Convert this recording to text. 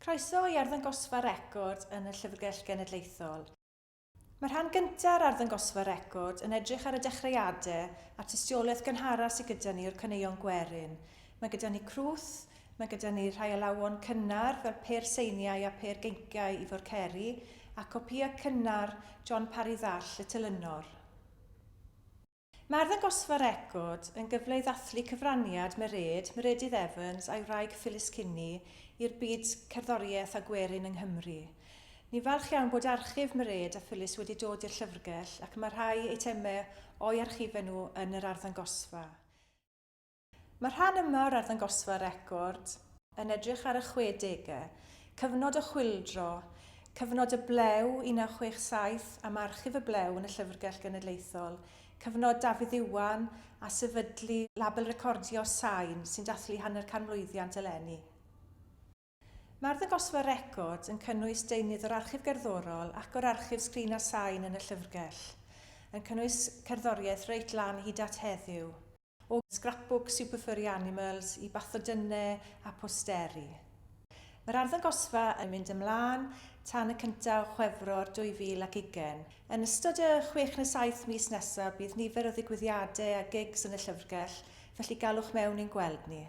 Croeso i arddangosfa record yn y Llyfrgell Genedlaethol. Mae'r rhan gyntaf o'r arddangosfa record yn edrych ar y dechreuadau a tystiolaeth gynhara sydd gyda ni o'r caneuon gwerin. Mae gyda ni crwth, mae gyda ni rhai alawon cynnar fel Per Seiniau a Per Geinciau i Forceri a copïau cynnar John Parry Ddall y Telynor. Mae arddangosfa record yn gyfle i ddathlu cyfraniad Meredydd Evans a'i wraig Phyllis Kinney i'r byd cerddoriaeth a gwerin yng Nghymru. Ni falch iawn bod archif Mered a Phyllis wedi dod i'r llyfrgell ac mae rhai eitemau o'i archifau nhw yn yr arddangosfa. Mae'r rhan yma o'r arddangosfa record yn edrych ar y 60au, cyfnod o chwyldro, cyfnod y blew 1967 am archif y blew yn y Llyfrgell Genedlaethol, cyfnod Dafydd Iwan a sefydlu label recordio Sain sy'n dathlu hanner canmlwyddiant eleni. Mae arddangosfa record yn cynnwys deunydd o'r archif gerddorol ac o'r archif sgrin a sain yn y llyfrgell, yn cynnwys cerddoriaeth reit lan hyd at heddiw, o scrapbook Super Furry Animals i bathodynau a posteri. Mae'r arddangosfa yn mynd ymlaen tan y cyntaf o Chwefror 2020. Yn ystod y 6 neu 7 mis nesaf bydd nifer o ddigwyddiadau a gigs yn y llyfrgell, felly galwch mewn i'n gweld ni.